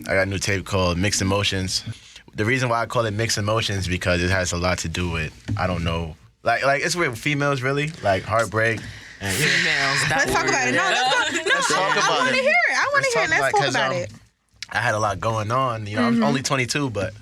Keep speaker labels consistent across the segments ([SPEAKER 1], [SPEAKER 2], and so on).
[SPEAKER 1] I got a new tape called Mixed Emotions. The reason why I call it Mixed Emotions because it has a lot to do with, I don't know, like it's with females really, like heartbreak. And
[SPEAKER 2] Females.
[SPEAKER 3] Let's talk about it. No, let's talk about it. I want to hear it. Let's talk about it.
[SPEAKER 1] I had a lot going on. You know, I'm only 22, but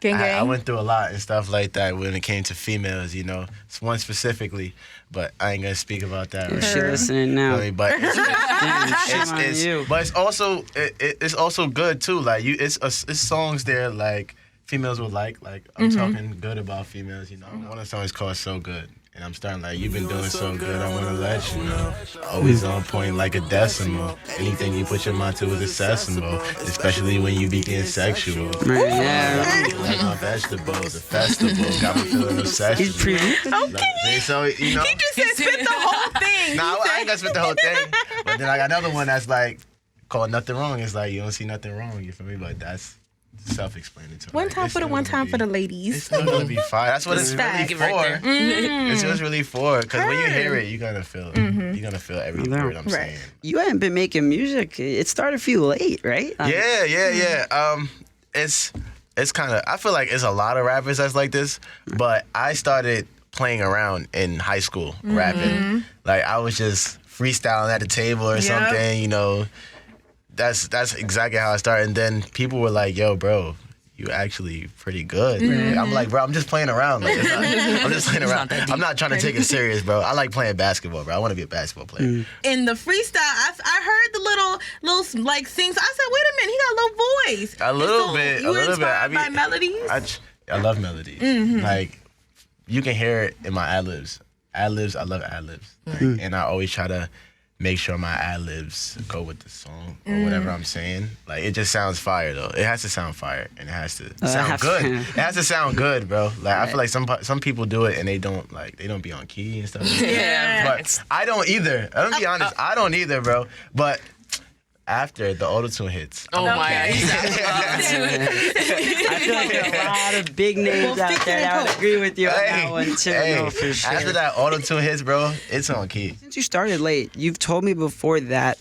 [SPEAKER 1] I went through a lot and stuff like that when it came to females. You know, it's one specifically, but I ain't gonna speak about that. Right?
[SPEAKER 4] She listening now.
[SPEAKER 1] But it's also good too. Like it's songs there like females would like. Like I'm talking good about females. You know, one of the songs called "So Good." And I'm starting like, you've been doing so good, I want to let you know. Always on point like a decimal. Anything you put your mind to is accessible, especially when you begin sexual. Like my vegetables, the festival, got me feeling obsessed.
[SPEAKER 3] Okay.
[SPEAKER 1] So, you know.
[SPEAKER 3] He just said spit the whole thing.
[SPEAKER 1] Nah, I ain't gonna spit the whole thing. But then I got another one that's like, called Nothing Wrong. It's like, you don't see nothing wrong, you feel me? But that's self-explanatory.
[SPEAKER 3] One time for the ladies.
[SPEAKER 1] It's still gonna be fire. That's what it's really for. Right It's just really for, because when you hear it, you're gonna feel every word I'm saying.
[SPEAKER 4] You haven't been making music. It started for you late, right?
[SPEAKER 1] Yeah. It's kind of. I feel like it's a lot of rappers that's like this, but I started playing around in high school rapping. Like I was just freestyling at the table or something, you know. That's exactly how I started. And then people were like, yo, bro, you actually pretty good. I'm like, bro, I'm just playing around. Like, I'm just playing around. I'm not trying to take it serious, bro. I like playing basketball, bro. I want to be a basketball player.
[SPEAKER 3] In the freestyle, I heard the little like sings. I said, wait a minute, he got a little voice.
[SPEAKER 1] A little bit.
[SPEAKER 3] You inspired by melodies?
[SPEAKER 1] I love melodies. Like, you can hear it in my ad-libs. Ad-libs, I love ad-libs. Like, and I always try to make sure my ad-libs go with the song or whatever I'm saying. Like, it just sounds fire, though. It has to sound fire, and it has to sound good. It has to sound good, bro. Like, I feel like some people do it, and they don't be on key and stuff. But I don't either. I'm gonna be honest. I don't either, bro. But after the auto-tune hits.
[SPEAKER 2] Oh, my God.
[SPEAKER 4] I feel like there are a lot of big names out there that would agree with you on that one, too. No, for sure.
[SPEAKER 1] After that auto-tune hits, bro, it's on key.
[SPEAKER 4] Since you started late, you've told me before that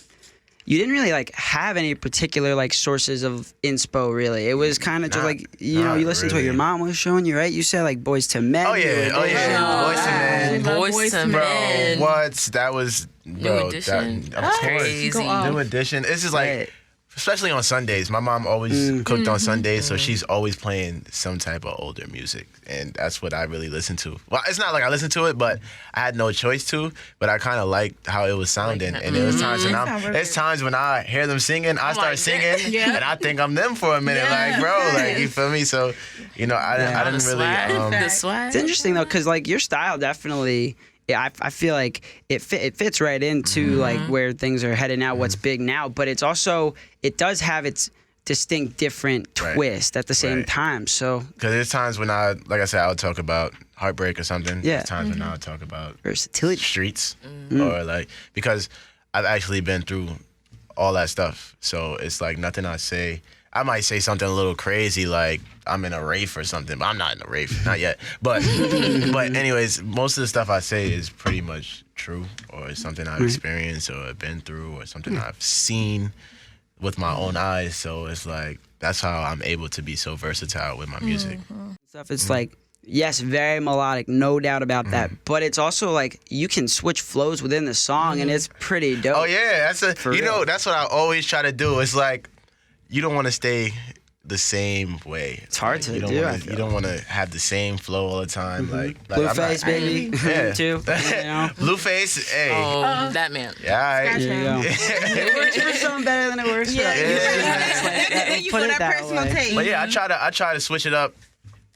[SPEAKER 4] you didn't really, like, have any particular, like, sources of inspo, really. It was kind of just, like, you listened to what your mom was showing you, right? You said, like, Boys to Men.
[SPEAKER 1] Oh, yeah.
[SPEAKER 2] Boys to Men.
[SPEAKER 1] Bro, what? That was...
[SPEAKER 2] New Edition.
[SPEAKER 1] Of course.
[SPEAKER 2] Crazy.
[SPEAKER 1] New Edition. It's just like... Especially on Sundays. My mom always cooked on Sundays, so she's always playing some type of older music. And that's what I really listen to. Well, it's not like I listen to it, but I had no choice to. But I kind of liked how it was sounding. And there was times when I hear them singing, I start singing, and I think I'm them for a minute. Like, bro, like, you feel me? So, you know, I didn't really...
[SPEAKER 4] It's interesting, though, because, like, your style definitely... Yeah, I feel like it fits right into like where things are headed now, what's big now. But it's also, it does have its distinct different twist at the same time. So
[SPEAKER 1] because there's times when like I said, I would talk about heartbreak or something.
[SPEAKER 4] Yeah.
[SPEAKER 1] There's times when I would talk about
[SPEAKER 4] versatility,
[SPEAKER 1] streets, or like, because I've actually been through all that stuff. So it's like nothing I say. I might say something a little crazy, like I'm in a rave or something, but I'm not in a rave, not yet. But anyways, most of the stuff I say is pretty much true, or something I've experienced or been through, or something I've seen with my own eyes. So it's like, that's how I'm able to be so versatile with my music.
[SPEAKER 4] Stuff. It's like, yes, very melodic, no doubt about that. But it's also like you can switch flows within the song, and it's pretty dope.
[SPEAKER 1] Oh yeah, that's what I always try to do. It's like, you don't want to stay the same way.
[SPEAKER 4] It's hard to do.
[SPEAKER 1] You don't want to have the same flow all the time. Like
[SPEAKER 4] Blueface, baby.
[SPEAKER 1] Yeah.
[SPEAKER 4] Too.
[SPEAKER 1] Blueface, hey.
[SPEAKER 2] Oh, that man.
[SPEAKER 1] Yeah, all right.
[SPEAKER 4] There you go. It works for some better than it works for others.
[SPEAKER 3] You put that personal taste.
[SPEAKER 1] But yeah, I try to switch it up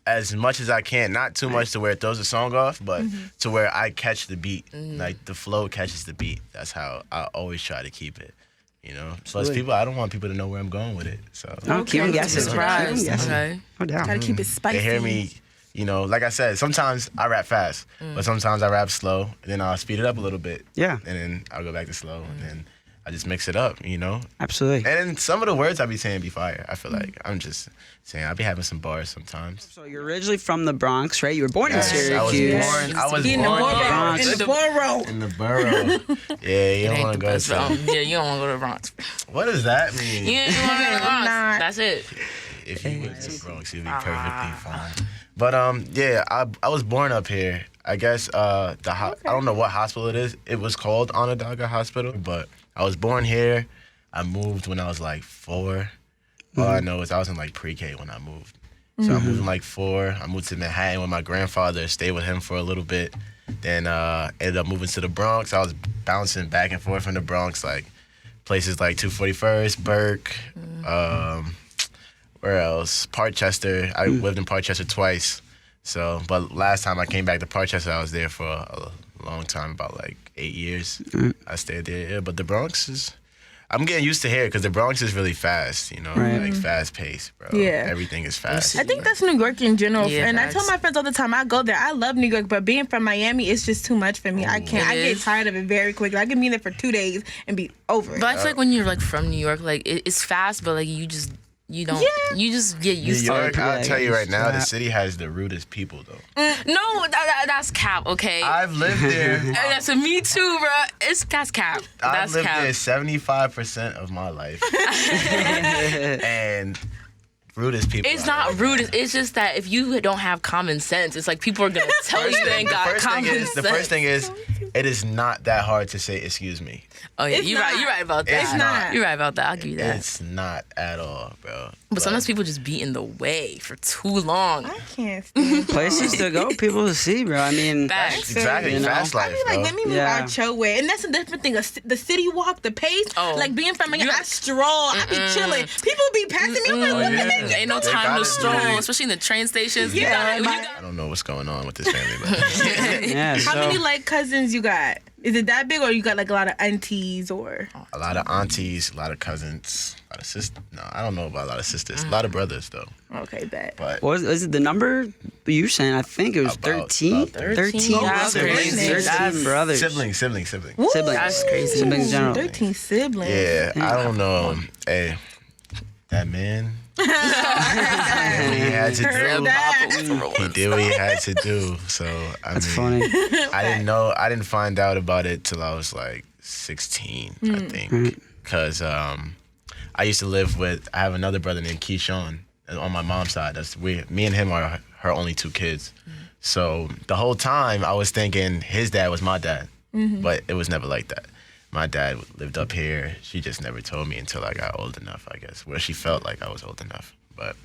[SPEAKER 1] as much as I can. Not too much to where it throws the song off, but to where I catch the beat. Like the flow catches the beat. That's how I always try to keep it. You know, plus I don't want people to know where I'm going with it. So
[SPEAKER 4] keep them guessing.
[SPEAKER 2] Surprised. Okay.
[SPEAKER 4] No doubt.
[SPEAKER 3] Gotta keep it spicy.
[SPEAKER 1] They hear me, you know, like I said, sometimes I rap fast, but sometimes I rap slow, and then I'll speed it up a little bit.
[SPEAKER 4] Yeah.
[SPEAKER 1] And then I'll go back to slow, and then I just mix it up, you know.
[SPEAKER 4] Absolutely.
[SPEAKER 1] And then some of the words I be saying be fire. I feel like I'm just saying I be having some bars sometimes.
[SPEAKER 4] So you're originally from the Bronx, right? You were born in
[SPEAKER 1] Yes,
[SPEAKER 4] Syracuse.
[SPEAKER 1] I was
[SPEAKER 3] In the
[SPEAKER 1] born
[SPEAKER 3] borough.
[SPEAKER 4] Bronx.
[SPEAKER 3] In the borough.
[SPEAKER 1] in the borough. Yeah, you don't want to go to.
[SPEAKER 2] Yeah, you don't want to go to the Bronx.
[SPEAKER 1] What does that mean?
[SPEAKER 2] You don't want to go to the Bronx.
[SPEAKER 3] Not.
[SPEAKER 2] That's it.
[SPEAKER 1] If you went to the Bronx, you'd be perfectly fine. But yeah, I was born up here. I guess I don't know what hospital it is. It was called Onondaga Hospital, but I was born here. I moved when I was like 4. All I know is I was in like pre-K when I moved. So I moved in like 4. I moved to Manhattan with my grandfather, stayed with him for a little bit. Then ended up moving to the Bronx. I was bouncing back and forth from the Bronx, like places like 241st, Burke, where else? Parkchester. I lived in Parkchester twice. So, but last time I came back to Parkchester, I was there for a long time, about like 8 years. I stayed there. Yeah, but the Bronx is, I'm getting used to here because the Bronx is really fast, you know, like fast paced, bro.
[SPEAKER 3] Yeah.
[SPEAKER 1] Everything is fast.
[SPEAKER 3] I think that's New York in general.
[SPEAKER 2] Yeah,
[SPEAKER 3] And I tell my friends all the time, I go there. I love New York, but being from Miami, it's just too much for me. I can't. I get tired of it very quickly. I can be there for 2 days and be over it.
[SPEAKER 2] But I feel like when you're like from New York, like it's fast, but like you don't.
[SPEAKER 3] Yeah.
[SPEAKER 2] You just get
[SPEAKER 1] New
[SPEAKER 2] used to
[SPEAKER 1] York,
[SPEAKER 2] it.
[SPEAKER 1] I'll tell you right now, the city has the rudest people, though.
[SPEAKER 2] No, that's cap. Okay.
[SPEAKER 1] I've lived there.
[SPEAKER 2] That's a me too, bro. That's cap.
[SPEAKER 1] I've
[SPEAKER 2] That's
[SPEAKER 1] lived
[SPEAKER 2] cap.
[SPEAKER 1] there 75% of my life. And rudest people.
[SPEAKER 2] It's not rude. It's just that if you don't have common sense, it's like people are gonna tell you they ain't got common sense.
[SPEAKER 1] The first thing is, it is not that hard to say excuse me.
[SPEAKER 2] Oh yeah,
[SPEAKER 3] It's
[SPEAKER 2] you're right.
[SPEAKER 3] not.
[SPEAKER 2] You're right about that.
[SPEAKER 1] It's not.
[SPEAKER 2] You're right about that. I'll give you that.
[SPEAKER 1] It's not at all, bro.
[SPEAKER 2] But sometimes people just be in the way for too long.
[SPEAKER 3] I can't stand
[SPEAKER 4] Places to go, people to see, bro. I mean,
[SPEAKER 2] Facts.
[SPEAKER 1] Exactly,
[SPEAKER 4] You know?
[SPEAKER 1] fast life,
[SPEAKER 3] I be like,
[SPEAKER 1] bro.
[SPEAKER 3] let me move
[SPEAKER 4] Yeah.
[SPEAKER 3] out your way. And that's a different thing. The city walk, the pace.
[SPEAKER 2] Oh.
[SPEAKER 3] Like being from Miami,
[SPEAKER 2] You
[SPEAKER 3] I
[SPEAKER 2] got-
[SPEAKER 3] stroll. I be chilling. People be passing me. I'm like, what the heck?
[SPEAKER 2] Ain't no
[SPEAKER 1] They
[SPEAKER 2] time
[SPEAKER 1] got
[SPEAKER 2] to
[SPEAKER 1] it.
[SPEAKER 2] stroll, especially in the train stations. You
[SPEAKER 3] Yeah,
[SPEAKER 2] got
[SPEAKER 1] I don't know what's going on with this family, but
[SPEAKER 4] yeah.
[SPEAKER 3] How
[SPEAKER 4] So
[SPEAKER 3] many like cousins you got? Is it that big, or you got like a lot of aunties, or?
[SPEAKER 1] a lot of aunties, a lot of cousins, a lot of sisters. No, I don't know about a lot of sisters. A lot of brothers, though.
[SPEAKER 3] Okay, bet.
[SPEAKER 1] But
[SPEAKER 4] what was it the number you were saying? I think it was
[SPEAKER 1] About
[SPEAKER 4] 13?
[SPEAKER 2] 13
[SPEAKER 3] That's
[SPEAKER 2] crazy.
[SPEAKER 4] 13
[SPEAKER 2] That's-
[SPEAKER 4] brothers.
[SPEAKER 1] siblings.
[SPEAKER 4] Siblings.
[SPEAKER 2] That's crazy.
[SPEAKER 4] Siblings in general.
[SPEAKER 3] 13 siblings.
[SPEAKER 1] Yeah, I don't know. Hey, that man. He did what he had to
[SPEAKER 3] Heard
[SPEAKER 1] do.
[SPEAKER 3] that.
[SPEAKER 1] He did what he had to do. So
[SPEAKER 4] That's
[SPEAKER 1] mean,
[SPEAKER 4] funny.
[SPEAKER 1] I didn't know. I didn't find out about it till I was like 16, I think, because I used to live with. I have another brother named Keyshawn on my mom's side. Me and him are her only 2 kids. So the whole time I was thinking his dad was my dad, but it was never like that. My dad lived up here. She just never told me until I got old enough, I guess, where she felt like I was old enough. But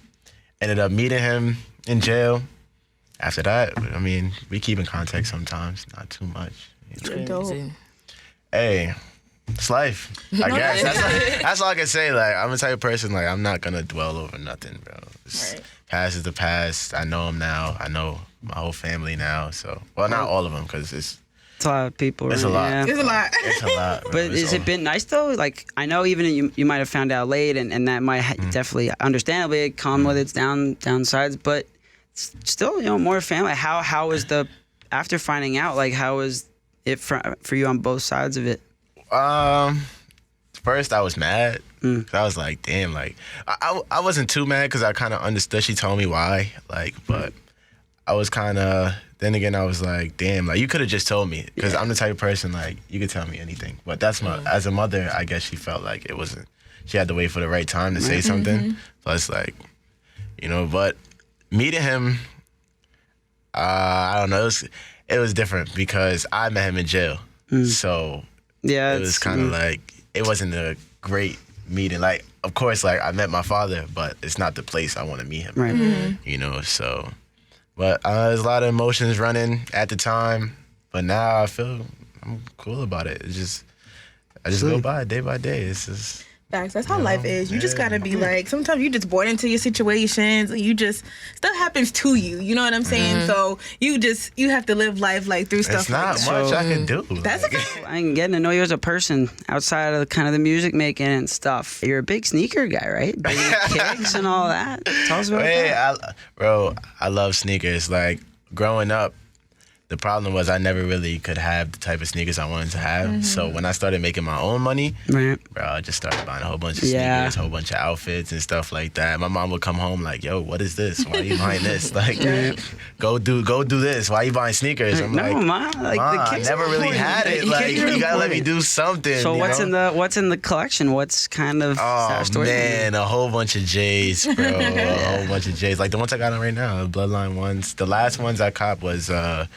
[SPEAKER 1] ended up meeting him in jail. After that, I mean, we keep in contact sometimes, not too much. You know?
[SPEAKER 3] Dope.
[SPEAKER 1] Hey, it's life, I guess. That's all I can say. Like, I'm the type of person, like, I'm not gonna dwell over nothing, bro.
[SPEAKER 3] Right.
[SPEAKER 1] Past is the past. I know him now. I know my whole family now. So, well, not all of them, because it's
[SPEAKER 4] a lot of people.
[SPEAKER 1] It's a lot.
[SPEAKER 4] Yeah.
[SPEAKER 3] It's a lot.
[SPEAKER 1] It's a lot. Bro.
[SPEAKER 4] But
[SPEAKER 1] It's
[SPEAKER 4] has
[SPEAKER 1] all-
[SPEAKER 4] it been nice though? Like I know even you might have found out late, and that might definitely, understandably, come with its downsides. But still, more family. How was the after finding out? Like how was it for you on both sides of it?
[SPEAKER 1] First I was mad. 'Cause I was like, damn, like I wasn't too mad because I kind of understood. She told me why, like, but I was kind of. Then again, I was like, damn, like, you could have just told me. Because I'm the type of person, like, you could tell me anything. But that's as a mother, I guess she felt like it wasn't, she had to wait for the right time to say something. So it's like, but meeting him, I don't know, it was different because I met him in jail. So
[SPEAKER 4] Yeah,
[SPEAKER 1] it was kind of like, it wasn't a great meeting. Like, of course, like, I met my father, but it's not the place I want to meet him.
[SPEAKER 4] right.
[SPEAKER 1] So... But there's a lot of emotions running at the time. But now I feel I'm cool about it. I just go by day. It's just
[SPEAKER 3] Facts. That's how life is. You just gotta be like, sometimes you just born into your situations and you just, stuff happens to you. You know what I'm saying? So you have to live life like through stuff
[SPEAKER 1] it's not
[SPEAKER 3] like that.
[SPEAKER 1] much I can do.
[SPEAKER 3] That's
[SPEAKER 1] Like,
[SPEAKER 3] okay.
[SPEAKER 4] I'm getting to know you as a person outside of kind of the music making and stuff. You're a big sneaker guy, right? Big kicks and all that. Tell us about
[SPEAKER 1] hey,
[SPEAKER 4] that.
[SPEAKER 1] I love sneakers. Like growing up, the problem was I never really could have the type of sneakers I wanted to have. So when I started making my own money, bro, I just started buying a whole bunch of sneakers, a whole bunch of outfits and stuff like that. My mom would come home like, "Yo, what is this? Why are you buying this? Like, go do this. Why are you buying sneakers?" I'm like,
[SPEAKER 4] Mom, like
[SPEAKER 1] "Mom,
[SPEAKER 4] the kids
[SPEAKER 1] I never really had it. Like, you gotta let me do something."
[SPEAKER 4] So what's in the collection? What's kind of
[SPEAKER 1] man, a whole bunch of J's, bro. A whole bunch of J's. Like the ones I got on right now, the Bloodline ones. The last ones I copped was the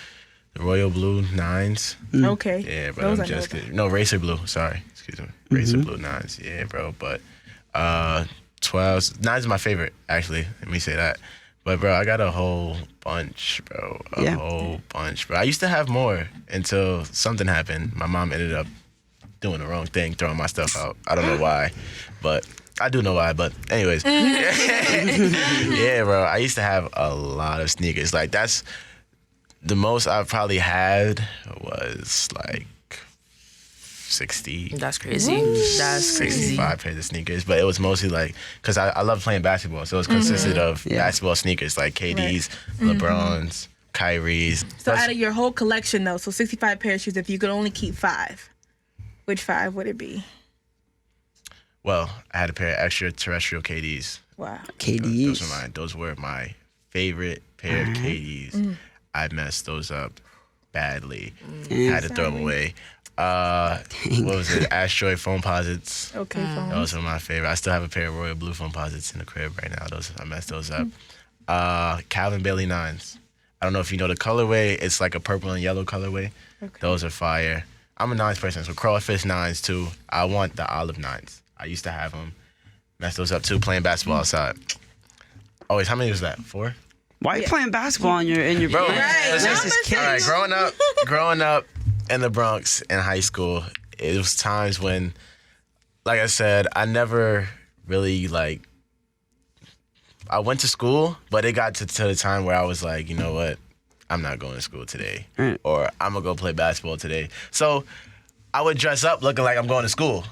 [SPEAKER 1] Royal Blue 9s.
[SPEAKER 3] Okay.
[SPEAKER 1] Yeah, bro. I'm just kidding. No, Racer Blue. Sorry. Excuse me. Racer Blue 9s. Yeah, bro. But 12s. 9s is my favorite, actually. Let me say that. But, bro, I got a whole bunch, bro. A whole bunch, bro. I used to have more until something happened. My mom ended up doing the wrong thing, throwing my stuff out. I don't know why, but I do know why. But anyways. Yeah, bro. I used to have a lot of sneakers. Like, that's... The most I've probably had was like 60.
[SPEAKER 2] That's crazy. That's crazy.
[SPEAKER 1] 65 pairs of sneakers. But it was mostly like, because I love playing basketball. So it was consisted of basketball sneakers like KD's, LeBron's, Kyrie's.
[SPEAKER 3] So out of your whole collection though, so 65 pair of shoes, if you could only keep 5, which 5 would it be?
[SPEAKER 1] Well, I had a pair of extraterrestrial KD's.
[SPEAKER 3] Wow.
[SPEAKER 4] KD's.
[SPEAKER 1] Those were my favorite pair of KD's. I messed those up badly. Had to throw them away. What was it? Asteroid foam posits.
[SPEAKER 3] Okay,
[SPEAKER 1] Those are my favorite. I still have a pair of royal blue foam posits in the crib right now. I messed those up. Calvin Bailey 9s. I don't know if you know the colorway. It's like a purple and yellow colorway. Okay. Those are fire. I'm a 9s person, so crawfish 9s too. I want the olive 9s. I used to have them. Messed those up too, playing basketball outside. Oh wait, how many was that? 4?
[SPEAKER 4] Why are you playing basketball in your
[SPEAKER 1] bro?
[SPEAKER 4] Right.
[SPEAKER 1] All right, growing up in the Bronx in high school, it was times when, like I said, I never really like. I went to school, but it got to the time where I was like, you know what, I'm not going to school today, or I'm gonna go play basketball today. So I would dress up looking like I'm going to school,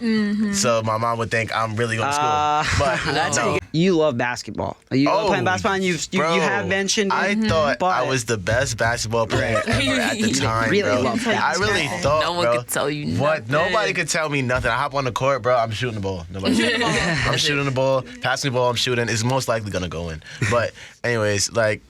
[SPEAKER 1] so my mom would think I'm really going to school. But no.
[SPEAKER 4] You love basketball. You love playing basketball, and you have mentioned it.
[SPEAKER 1] I thought I was the best basketball player ever at the time,
[SPEAKER 4] really
[SPEAKER 1] bro.
[SPEAKER 4] love
[SPEAKER 1] I really thought,
[SPEAKER 2] no one could tell you nothing.
[SPEAKER 1] What? Nobody could tell me nothing. I hop on the court, bro. I'm shooting the ball. I'm shooting the ball. Passing the ball. I'm shooting. It's most likely gonna go in. But anyways, like,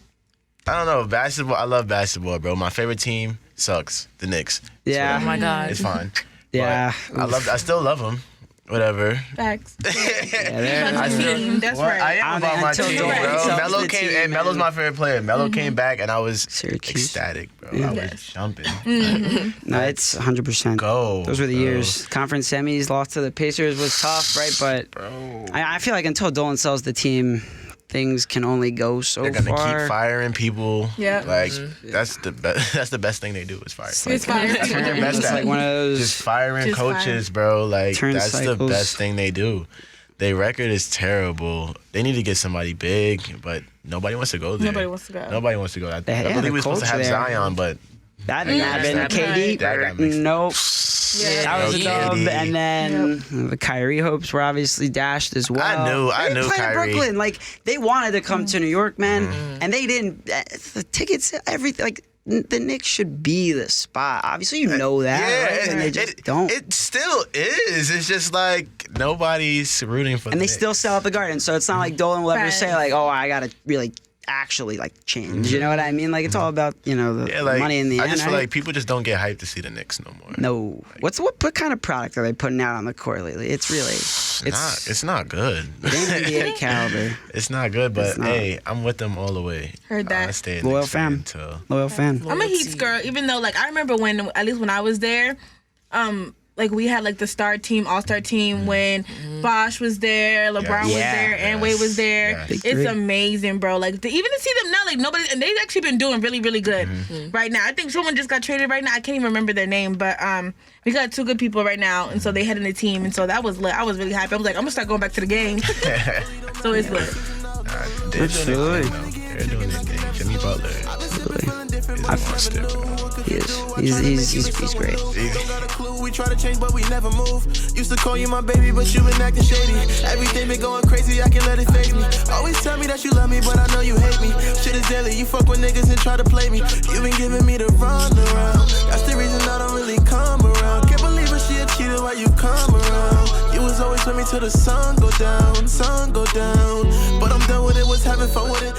[SPEAKER 1] I don't know. Basketball. I love basketball, bro. My favorite team sucks. The Knicks.
[SPEAKER 2] Oh my God.
[SPEAKER 1] It's fine.
[SPEAKER 4] Yeah.
[SPEAKER 1] But I still love them. Whatever.
[SPEAKER 3] Facts. That's
[SPEAKER 1] right. I am about my team, bro. Melo came, and Melo's my favorite player. Melo came back, and I was
[SPEAKER 4] Syracuse.
[SPEAKER 1] ecstatic, bro. I was jumping.
[SPEAKER 4] No, it's 100%.
[SPEAKER 1] Go.
[SPEAKER 4] Those were the years. Conference semis, lost to the Pacers was tough, right? But I feel like until Dolan sells the team, things can only go so far.
[SPEAKER 1] They're gonna keep firing people.
[SPEAKER 3] Yeah.
[SPEAKER 1] Like that's the best. That's the best thing they do is fire.
[SPEAKER 3] It's fire.
[SPEAKER 1] That's what they're best
[SPEAKER 4] It's
[SPEAKER 1] at.
[SPEAKER 4] like one of those
[SPEAKER 1] just firing
[SPEAKER 3] just
[SPEAKER 1] coaches, bro. Like
[SPEAKER 4] Turn
[SPEAKER 1] that's
[SPEAKER 4] cycles.
[SPEAKER 1] the best thing they do. Their record is terrible. They need to get somebody big, but nobody wants to go there.
[SPEAKER 3] Nobody wants to go.
[SPEAKER 1] Nobody wants to go. I
[SPEAKER 4] had
[SPEAKER 1] believe
[SPEAKER 4] a
[SPEAKER 1] we were supposed to have
[SPEAKER 4] coach there.
[SPEAKER 1] Zion, but
[SPEAKER 4] that didn't happen. KD,
[SPEAKER 1] That got mixed.
[SPEAKER 4] nope.
[SPEAKER 3] Yeah.
[SPEAKER 4] That was a dub,
[SPEAKER 1] KD.
[SPEAKER 4] and then the Kyrie hopes were obviously dashed as well.
[SPEAKER 1] I knew
[SPEAKER 4] They played in
[SPEAKER 1] Kyrie.
[SPEAKER 4] Brooklyn. Like they wanted to come to New York, man, and they didn't. The tickets, everything. Like the Knicks should be the spot. Obviously, you know that, right? And they just don't.
[SPEAKER 1] It still is. It's just like nobody's rooting for.
[SPEAKER 4] And
[SPEAKER 1] the
[SPEAKER 4] they still
[SPEAKER 1] Knicks.
[SPEAKER 4] sell out the Garden, so it's not like Dolan will ever
[SPEAKER 3] Right.
[SPEAKER 4] say like, "Oh, I gotta really." Actually, like change, you know what I mean? Like it's all about the money in the end.
[SPEAKER 1] I just feel
[SPEAKER 4] right?
[SPEAKER 1] like people just don't get hyped to see the Knicks no more.
[SPEAKER 4] No, what kind of product are they putting out on the court lately? It's really
[SPEAKER 1] It's not good.
[SPEAKER 4] it ain't NBA caliber.
[SPEAKER 1] It's not good, but
[SPEAKER 4] It's not.
[SPEAKER 1] hey, I'm with them all the way.
[SPEAKER 3] Heard that.
[SPEAKER 1] I stay a
[SPEAKER 4] Loyal
[SPEAKER 1] Knicks
[SPEAKER 4] fam.
[SPEAKER 1] until
[SPEAKER 4] Loyal fan.
[SPEAKER 3] I'm a Heat girl, even though like I remember when at least when I was there, like we had like the star team, all-star team when Bosh was there, LeBron was there, and Wade was there.
[SPEAKER 1] Yes.
[SPEAKER 4] Big
[SPEAKER 3] It's
[SPEAKER 4] three.
[SPEAKER 3] amazing, bro. Like even to see them now, like nobody, and they've actually been doing really, really good right now. I think someone just got traded right now. I can't even remember their name, but we got 2 good people right now, and so they heading the team, and so that was lit. I was really happy. I was like, I'm gonna start going back to the game. So it's lit.
[SPEAKER 1] they're doing their thing, though. They're doing their thing. Jimmy Butler.
[SPEAKER 4] I've he's great.
[SPEAKER 5] We try to change, but we never move. Used to call you my baby, but you been acting shady. Everything been going crazy, I can let it phase me. Always tell me that you love me, but I know you hate me. Shit is daily, you fuck with niggas and try to play me. You been giving me the runaround. That's the reason I don't really come around. Can't believe it, she a cheater while you come around. You was always with me till the sun go down, sun go down. But I'm done with it, was having fun with it.